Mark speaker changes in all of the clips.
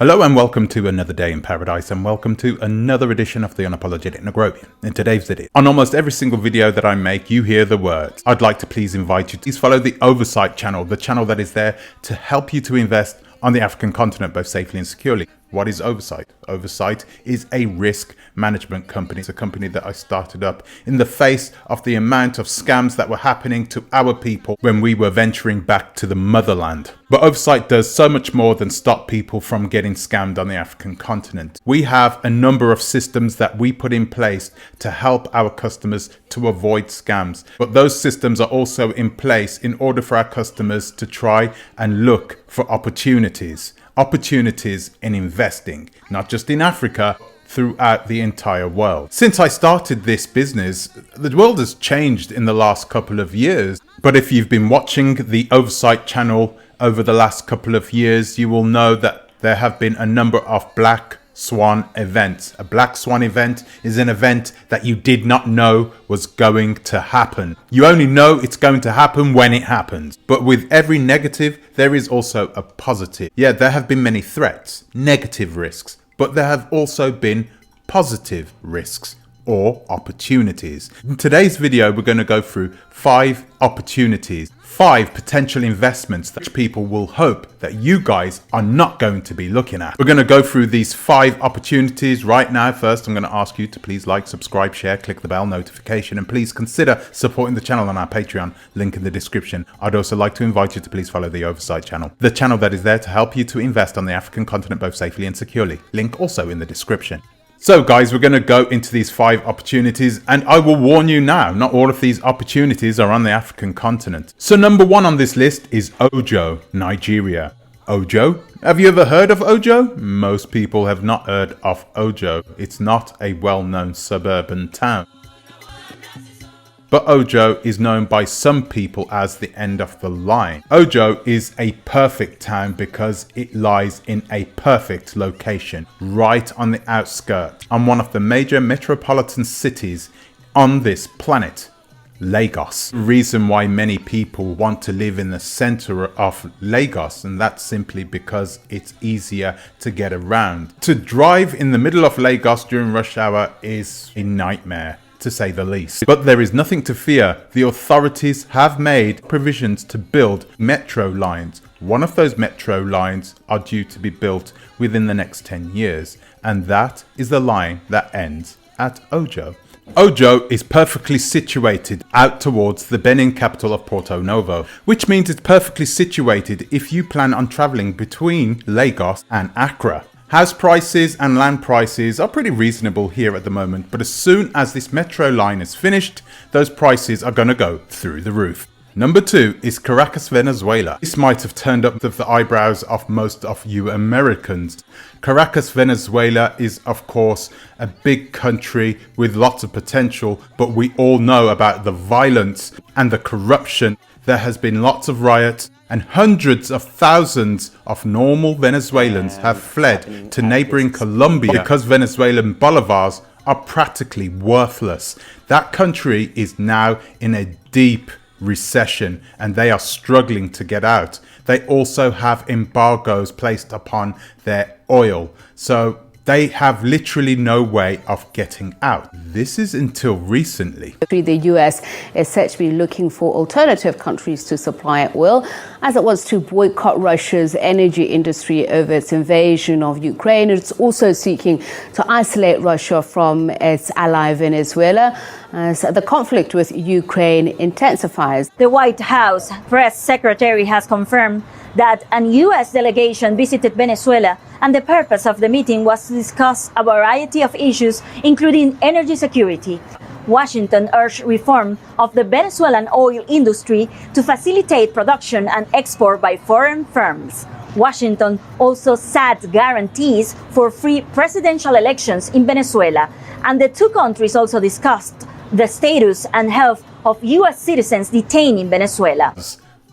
Speaker 1: Hello and welcome to another day in paradise, and welcome to another edition of the Unapologetic Negrovian. In today's video, on almost every single video that I make, you hear the words, I'd like to please invite you to please follow the Oversight channel, the channel that is there to help you to invest on the African continent both safely and securely. What is Oversight? Oversight is a risk management company. It's a company that I started up in the face of the amount of scams that were happening to our people when we were venturing back to the motherland. But Oversight does so much more than stop people from getting scammed on the African continent. We have a number of systems that we put in place to help our customers to avoid scams. But those systems are also in place in order for our customers to try and look for opportunities in investing, not just in Africa, throughout the entire world. Since I started this business, the world has changed in the last couple of years. But if you've been watching the Oversight channel over the last couple of years, you will know that there have been a number of Black Swan events. A Black Swan event is an event that you did not know was going to happen. You only know it's going to happen when it happens. But with every negative, there is also a positive. Yeah, there have been many threats, negative risks, but there have also been positive risks or opportunities. In today's video, we're going to go through 5 opportunities, 5 potential investments that people will hope that you guys are not going to be looking at. We're going to go through these 5 opportunities right now. First, I'm going to ask you to please like, subscribe, share, click the bell notification, and please consider supporting the channel on our Patreon, link in the description. I'd also like to invite you to please follow the Oversight channel, the channel that is there to help you to invest on the African continent both safely and securely. Link also in the description. So guys, we're going to go into these 5 opportunities, and I will warn you now, not all of these opportunities are on the African continent. So number 1 on this list is Ojo, Nigeria. Ojo? Have you ever heard of Ojo? Most people have not heard of Ojo. It's not a well-known suburban town. But Ojo is known by some people as the end of the line. Ojo is a perfect town because it lies in a perfect location, right on the outskirts, on one of the major metropolitan cities on this planet, Lagos. The reason why many people want to live in the center of Lagos, and that's simply because it's easier to get around. To drive in the middle of Lagos during rush hour is a nightmare, to say the least. But there is nothing to fear. The authorities have made provisions to build metro lines. One of those metro lines are due to be built within the next 10 years, and that is the line that ends at Ojo. Ojo is perfectly situated out towards the Benin capital of Porto Novo, which means it's perfectly situated if you plan on traveling between Lagos and Accra. House prices and land prices are pretty reasonable here at the moment, but as soon as this metro line is finished, those prices are going to go through the roof. Number 2 is Caracas, Venezuela. This might have turned up the eyebrows of most of you Americans. Caracas, Venezuela is of course a big country with lots of potential, but we all know about the violence and the corruption. There has been lots of riots, and hundreds of thousands of normal Venezuelans have fled to neighboring Colombia because Venezuelan bolivars are practically worthless. That country is now in a deep recession and they are struggling to get out. They also have embargoes placed upon their oil, so they have literally no way of getting out. This is until recently.
Speaker 2: The US is said to be looking for alternative countries to supply oil as it wants to boycott Russia's energy industry over its invasion of Ukraine. It's also seeking to isolate Russia from its ally Venezuela as the conflict with Ukraine intensifies.
Speaker 3: The White House press secretary has confirmed that a U.S. delegation visited Venezuela, and the purpose of the meeting was to discuss a variety of issues, including energy security. Washington urged reform of the Venezuelan oil industry to facilitate production and export by foreign firms. Washington also sought guarantees for free presidential elections in Venezuela, and the two countries also discussed the status and health of U.S. citizens detained in Venezuela.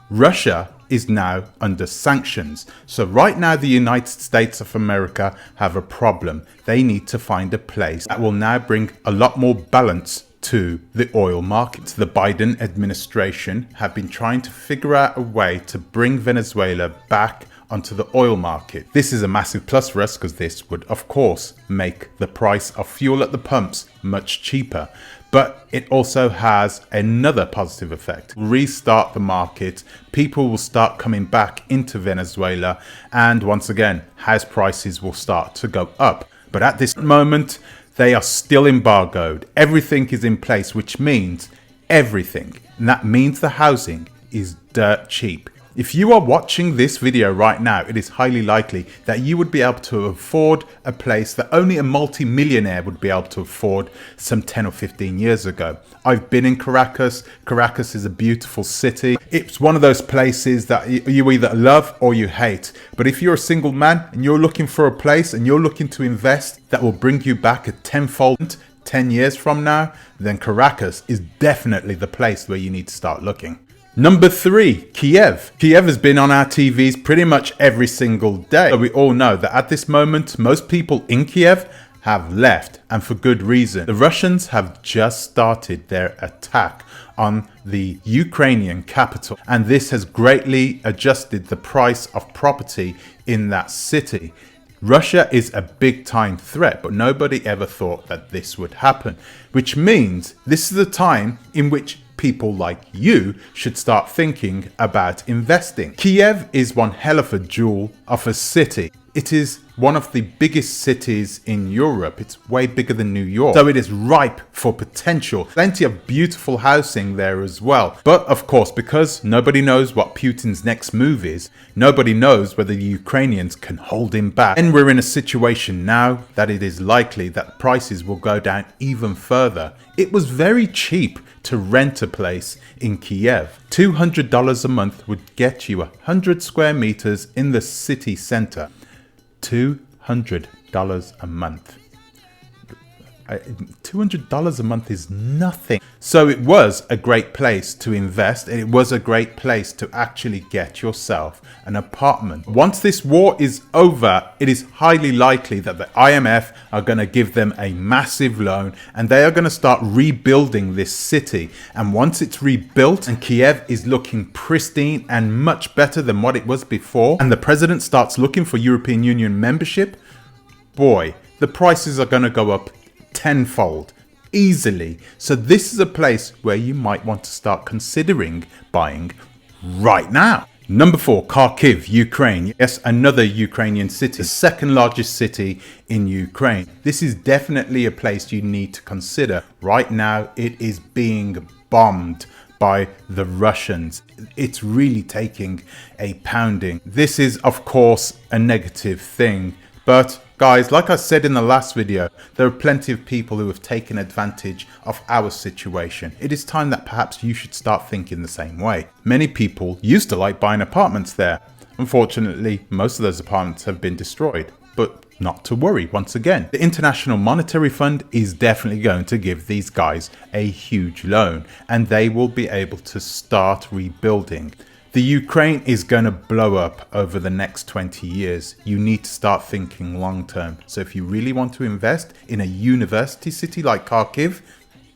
Speaker 1: Russia is now under sanctions. So right now the United States of America have a problem. They need to find a place that will now bring a lot more balance to the oil market. The Biden administration have been trying to figure out a way to bring Venezuela back onto the oil market. This is a massive plus for us because this would of course make the price of fuel at the pumps much cheaper. But it also has another positive effect. Restart the market, people will start coming back into Venezuela, and once again, house prices will start to go up. But at this moment, they are still embargoed. Everything is in place, which means everything. And that means the housing is dirt cheap. If you are watching this video right now, it is highly likely that you would be able to afford a place that only a multi-millionaire would be able to afford some 10 or 15 years ago. I've been in Caracas. Caracas is a beautiful city. It's one of those places that you either love or you hate. But if you're a single man and you're looking for a place and you're looking to invest that will bring you back a tenfold 10 years from now, then Caracas is definitely the place where you need to start looking. Number 3, Kiev. Kiev has been on our TVs pretty much every single day. So we all know that at this moment, most people in Kiev have left, and for good reason. The Russians have just started their attack on the Ukrainian capital, and this has greatly adjusted the price of property in that city. Russia is a big time threat, but nobody ever thought that this would happen, which means this is the time in which people like you should start thinking about investing. Kiev is one hell of a jewel of a city. It is one of the biggest cities in Europe. It's way bigger than New York. So it is ripe for potential. Plenty of beautiful housing there as well. But of course, because nobody knows what Putin's next move is, nobody knows whether the Ukrainians can hold him back. And we're in a situation now that it is likely that prices will go down even further. It was very cheap to rent a place in Kiev. $200 a month would get you 100 square meters in the city center. $200 a month. $200 a month is nothing. So it was a great place to invest. It was a great place to actually get yourself an apartment. Once this war is over, it is highly likely that the IMF are going to give them a massive loan and they are going to start rebuilding this city. And once it's rebuilt and Kiev is looking pristine and much better than what it was before, and the president starts looking for European Union membership, boy, the prices are going to go up tenfold easily. So this is a place where you might want to start considering buying right now. Number 4, Kharkov Ukraine. Yes, another Ukrainian city, the second largest city in Ukraine. This is definitely a place you need to consider. Right now it is being bombed by the Russians. It's really taking a pounding. This is of course a negative thing, but guys, like I said in the last video, there are plenty of people who have taken advantage of our situation. It is time that perhaps you should start thinking the same way. Many people used to like buying apartments there. Unfortunately, most of those apartments have been destroyed. But not to worry, once again, the International Monetary Fund is definitely going to give these guys a huge loan and they will be able to start rebuilding. The Ukraine is going to blow up over the next 20 years. You need to start thinking long term. So if you really want to invest in a university city like Kharkiv,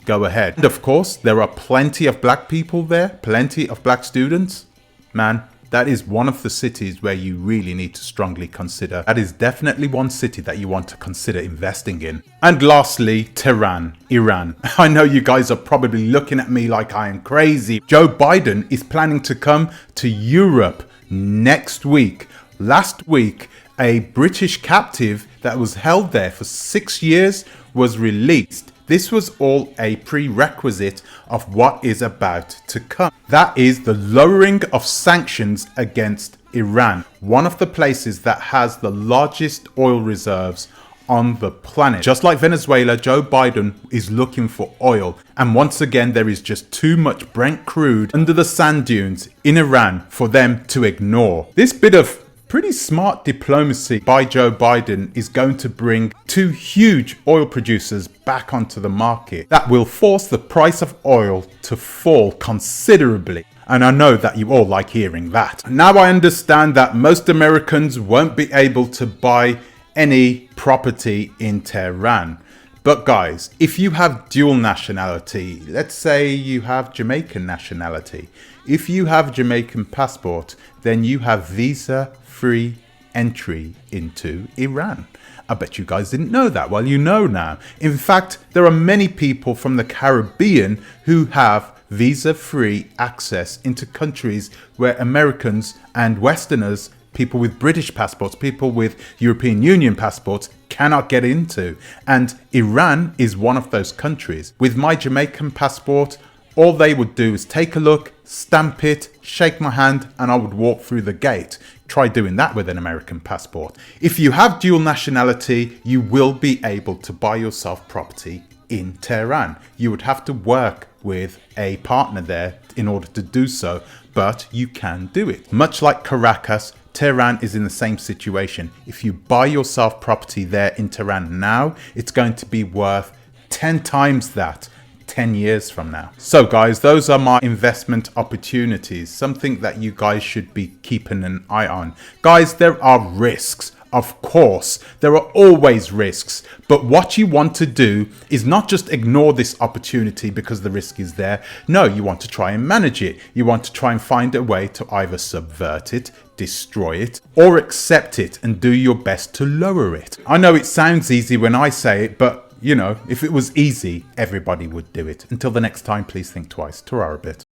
Speaker 1: go ahead. And of course, there are plenty of black people there, plenty of black students. Man, that is one of the cities where you really need to strongly consider. That is definitely one city that you want to consider investing in. And lastly, Tehran, Iran. I know you guys are probably looking at me like I am crazy. Joe Biden is planning to come to Europe next week. Last week, a British captive that was held there for 6 years was released. This was all a prerequisite of what is about to come. That is the lowering of sanctions against Iran, one of the places that has the largest oil reserves on the planet. Just like Venezuela, Joe Biden is looking for oil. And once again, there is just too much Brent crude under the sand dunes in Iran for them to ignore. This bit of pretty smart diplomacy by Joe Biden is going to bring 2 huge oil producers back onto the market that will force the price of oil to fall considerably. And I know that you all like hearing that. Now I understand that most Americans won't be able to buy any property in Tehran. But guys, if you have dual nationality, let's say you have Jamaican nationality, if you have a Jamaican passport, then you have visa-free entry into Iran. I bet you guys didn't know that. Well, you know now. In fact, there are many people from the Caribbean who have visa-free access into countries where Americans and Westerners, people with British passports, people with European Union passports, cannot get into. And Iran is one of those countries. With my Jamaican passport, all they would do is take a look, stamp it, shake my hand, and I would walk through the gate. Try doing that with an American passport. If you have dual nationality, you will be able to buy yourself property in Tehran. You would have to work with a partner there in order to do so, but you can do it. Much like Caracas, Tehran is in the same situation. If you buy yourself property there in Tehran now, it's going to be worth 10 times that 10 years from now. So guys, those are my investment opportunities, something that you guys should be keeping an eye on. Guys, there are risks. Of course, there are always risks, but what you want to do is not just ignore this opportunity because the risk is there. No, you want to try and manage it. You want to try and find a way to either subvert it, destroy it, or accept it and do your best to lower it. I know it sounds easy when I say it, but you know, if it was easy, everybody would do it. Until the next time, please think twice. Ta-ra a bit.